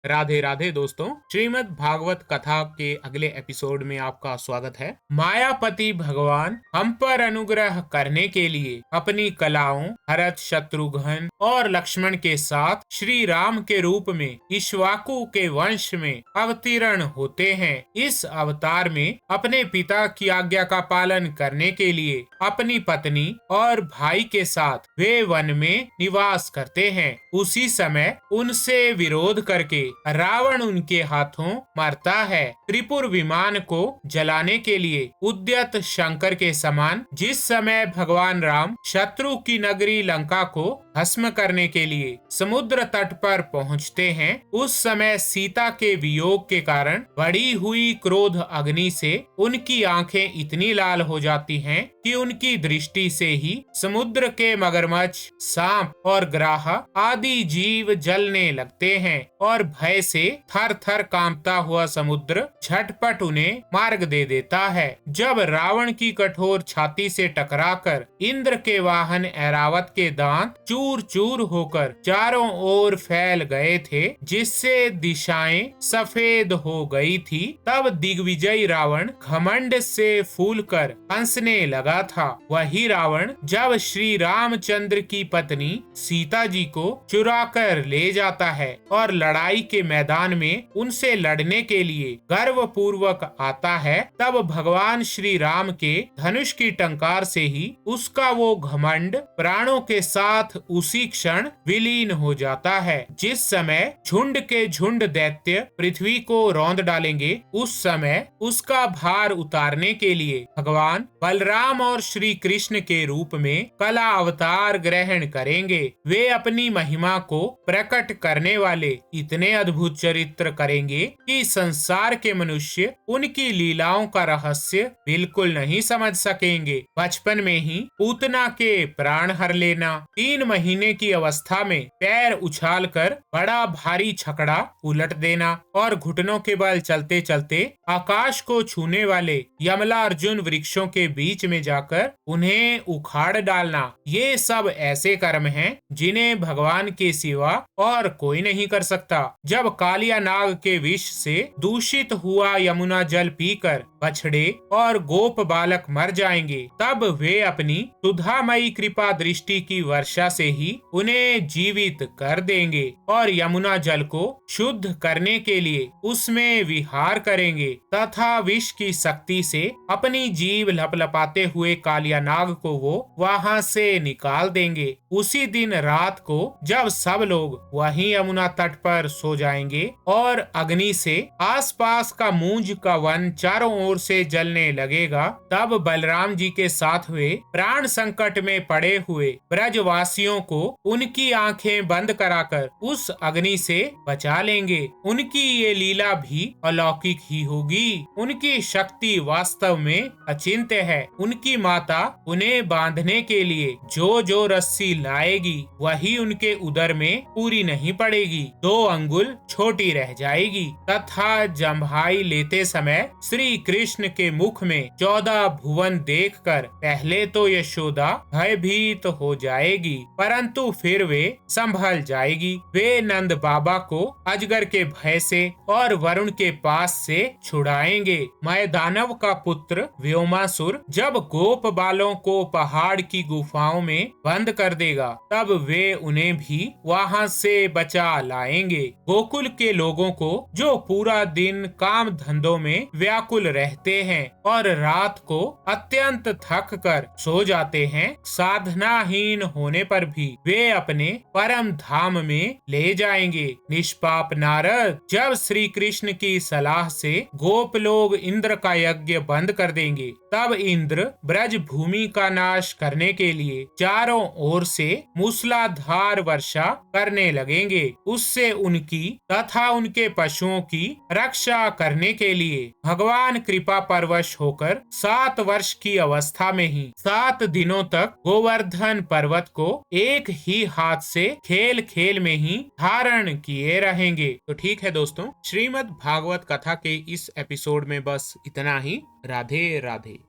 राधे राधे दोस्तों। श्रीमद् भागवत कथा के अगले एपिसोड में आपका स्वागत है। मायापति भगवान हम पर अनुग्रह करने के लिए अपनी कलाओं भरत, शत्रुघ्न और लक्ष्मण के साथ श्री राम के रूप में इक्ष्वाकु के वंश में अवतीर्ण होते हैं। इस अवतार में अपने पिता की आज्ञा का पालन करने के लिए अपनी पत्नी और भाई के साथ वे वन में निवास करते हैं। उसी समय उनसे विरोध करके रावण उनके हाथों मरता है। त्रिपुर विमान को जलाने के लिए उद्यत शंकर के समान जिस समय भगवान राम शत्रु की नगरी लंका को भस्म करने के लिए समुद्र तट पर पहुंचते हैं, उस समय सीता के वियोग के कारण बढ़ी हुई क्रोध अग्नि से उनकी आंखें इतनी लाल हो जाती हैं कि उनकी दृष्टि से ही समुद्र के मगरमच्छ, सांप और ग्राह आदि जीव जलने लगते हैं और भय से थर थर कांपता हुआ समुद्र झटपट उन्हें मार्ग दे देता है। जब रावण की कठोर छाती से टकराकर इंद्र के वाहन ऐरावत के दांत चूर चूर होकर चारों ओर फैल गए थे, जिससे दिशाएं सफेद हो गई थी, तब दिग्विजयी रावण घमंड से फूलकर हंसने लगा था। वही रावण जब श्री रामचंद्र की पत्नी सीता जी को चुराकर ले जाता है और लड़ाई के मैदान में उनसे लड़ने के लिए गर्व पूर्वक आता है, तब भगवान श्री राम के धनुष की टंकार से ही उसका वो घमंड प्राणों के साथ उसी क्षण विलीन हो जाता है। जिस समय झुंड के झुंड दैत्य पृथ्वी को रौंद डालेंगे, उस समय उसका भार उतारने के लिए भगवान बलराम और श्री कृष्ण के रूप में कला अवतार ग्रहण करेंगे। वे अपनी महिमा को प्रकट करने वाले इतने अद्भुत चरित्र करेंगे कि संसार के मनुष्य उनकी लीलाओं का रहस्य बिल्कुल नहीं समझ सकेंगे। बचपन में ही पूतना के प्राण हर लेना, 3 महीने की अवस्था में पैर उछालकर बड़ा भारी छकड़ा उलट देना और घुटनों के बल चलते चलते आकाश को छूने वाले यमला अर्जुन वृक्षों के बीच में जाकर उन्हें उखाड़ डालना, ये सब ऐसे कर्म हैं जिन्हें भगवान के सिवा और कोई नहीं कर सकता। जब कालिया नाग के विष से दूषित हुआ यमुना जल पीकर बछड़े और गोप बालक मर जाएंगे, तब वे अपनी सुधामयी कृपा दृष्टि की वर्षा से ही उन्हें जीवित कर देंगे और यमुना जल को शुद्ध करने के लिए उसमें विहार करेंगे तथा विष की शक्ति से अपनी जीभ लपलपाते हुए कालिया नाग को वो वहां से निकाल देंगे। उसी दिन रात को जब सब लोग वहीं यमुना तट पर सो जाएंगे और अग्नि से आसपास का मूंज का वन चारों ओर से जलने लगेगा, तब बलराम जी के साथ हुए प्राण संकट में पड़े हुए ब्रजवासियों को उनकी आंखें बंद कराकर उस अग्नि से बचा लेंगे। उनकी ये लीला भी अलौकिक ही होगी। उनकी शक्ति वास्तव में अचिंत्य है। उनकी माता उन्हें बांधने के लिए जो जो रस्सी लाएगी वही उनके उदर में पूरी नहीं पड़ेगी, 2 अंगुल छोटी रह जाएगी तथा जम्भाई लेते समय श्री कृष्ण के मुख में 14 भुवन देखकर पहले तो यशोदा भयभीत हो जाएगी, परंतु फिर वे संभल जाएगी। वे नंद बाबा को अजगर के भय से और वरुण के पास से छुड़ाएंगे। मैं दानव का पुत्र व्योमासुर जब गोप बालों को पहाड़ की गुफाओं में बंद कर देगा, तब वे उन्हें भी वहां से बचा लाएंगे। गोकुल के लोगों को जो पूरा दिन काम धंधों में व्याकुल रहते हैं और रात को अत्यंत थक कर सो जाते हैं, साधनाहीन होने पर भी वे अपने परम धाम में ले जाएंगे। निष्पाप नारद जब श्री कृष्ण की सलाह से गोप लोग इंद्र का यज्ञ बंद कर देंगे, तब इंद्र ब्रज भूमि का नाश करने के लिए चारों ओर से मूसलाधार वर्षा करने लगेंगे। उससे उनकी तथा उनके पशुओं की रक्षा करने के लिए भगवान कृपा परवश होकर 7 वर्ष की अवस्था में ही 7 दिनों तक गोवर्धन पर्वत को एक ही हाथ से खेल खेल में ही धारण किए रहेंगे। तो ठीक है दोस्तों, श्रीमद् भागवत कथा के इस एपिसोड में बस इतना ही। राधे राधे।